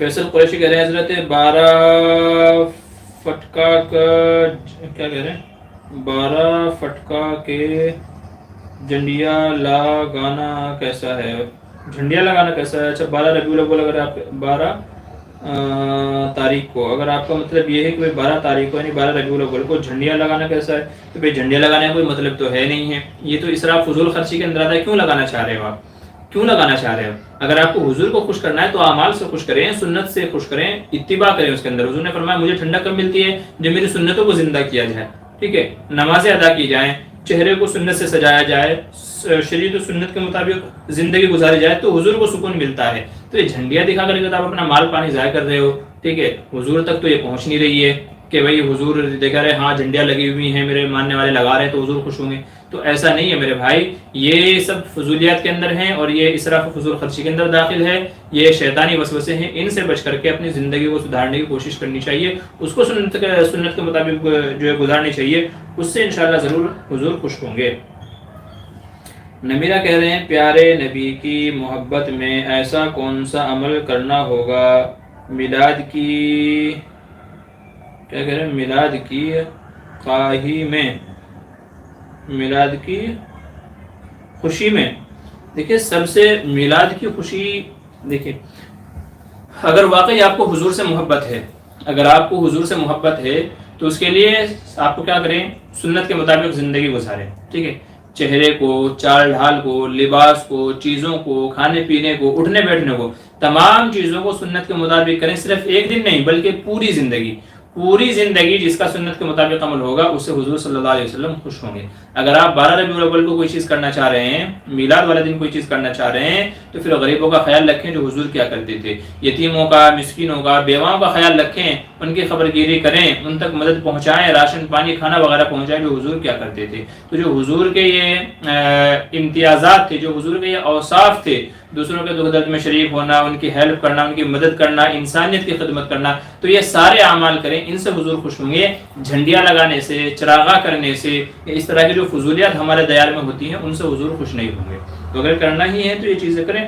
فیصل قریشی کہہ رہے ہیں حضرت 12 فٹکا کا کیا کہہ رہے ہیں 12 فٹکا کے جھنڈیا لگانا کیسا ہے؟ جھنڈیا لگانا کیسا ہے؟ اچھا 12 ربیع الاول، اگر آپ 12 تاریخ کو، اگر آپ کا مطلب یہ ہے کہ 12 تاریخ کو یعنی 12 ربیع الاول کو جھنڈیا لگانا کیسا ہے، تو بھائی جھنڈیا لگانے کا کوئی مطلب تو ہے نہیں ہے، یہ تو اسراف فضول خرچی کے اندر آتا ہے۔ کیوں لگانا چاہ رہے ہو آپ؟ کیوں لگانا چاہ رہے ہو؟ اگر آپ کو حضور کو خوش کرنا ہے تو اعمال سے خوش کریں، سنت سے خوش کریں، اتباع کریں اس کے اندر۔ حضور نے فرمایا مجھے ٹھنڈک کب ملتی ہے؟ جب میری سنتوں کو زندہ کیا جائے، ٹھیک ہے، نمازیں ادا کی جائیں، چہرے کو سنت سے سجایا جائے، شریعت و سنت کے مطابق زندگی گزاری جائے تو حضور کو سکون ملتا ہے۔ تو یہ جھنڈیاں دکھا کر کے آپ اپنا مال پانی ضائع کر رہے ہو، ٹھیک ہے، حضور تک تو یہ پہنچ نہیں رہی ہے کہ بھائی حضور دیکھا رہے ہاں جھنڈیاں لگی ہوئی ہیں میرے ماننے والے لگا رہے ہیں تو حضور خوش ہوں گے، تو ایسا نہیں ہے میرے بھائی۔ یہ سب فضولیات کے اندر ہیں اور یہ اسراف و فضول خرچی کے اندر داخل ہے، یہ شیطانی وسوسے ہیں، ان سے بچ کر کے اپنی زندگی کو سدھارنے کی کوشش کرنی چاہیے، اس کو سنت کے مطابق جو ہے گزارنی چاہیے، اس سے انشاءاللہ ضرور حضور خوش ہوں گے۔ نمیرہ کہہ رہے ہیں پیارے نبی کی محبت میں ایسا کون سا عمل کرنا ہوگا میلاد کی کیا کہہ رہے ہیں میلاد کی خواہی میں، میلاد کی خوشی میں؟ دیکھیں سب سے میلاد کی خوشی، دیکھیں اگر واقعی آپ کو حضور سے محبت ہے، اگر آپ کو حضور سے محبت ہے تو اس کے لیے آپ کو کیا کریں؟ سنت کے مطابق زندگی گزاریں، ٹھیک ہے، چہرے کو، چال ڈھال کو، لباس کو، چیزوں کو، کھانے پینے کو، اٹھنے بیٹھنے کو، تمام چیزوں کو سنت کے مطابق کریں، صرف ایک دن نہیں بلکہ پوری زندگی، پوری زندگی جس کا سنت کے مطابق عمل ہوگا اس سے حضور صلی اللہ علیہ وسلم خوش ہوں گے۔ اگر آپ 12 ربیع الاول کو کوئی چیز کرنا چاہ رہے ہیں، میلاد والے دن کوئی چیز کرنا چاہ رہے ہیں، تو پھر غریبوں کا خیال رکھیں جو حضور کیا کرتے تھے، یتیموں کا، مسکینوں کا، بیواؤں کا خیال رکھیں، ان کی خبر گیری کریں، ان تک مدد پہنچائیں، راشن پانی کھانا وغیرہ پہنچائیں جو حضور کیا کرتے تھے۔ تو جو حضور کے یہ امتیازات تھے، جو حضور کے یہ اوصاف تھے، دوسروں کے دکھ درد میں شریک ہونا، ان کی ہیلپ کرنا، ان کی مدد کرنا، انسانیت کی خدمت کرنا، تو یہ سارے اعمال کریں، ان سے حضور خوش ہوں گے۔ جھنڈیاں لگانے سے، چراغاں کرنے سے، اس طرح کی جو فضولیات ہمارے دیار میں ہوتی ہیں ان سے حضور خوش نہیں ہوں گے۔ تو اگر کرنا ہی ہے تو یہ چیزیں کریں۔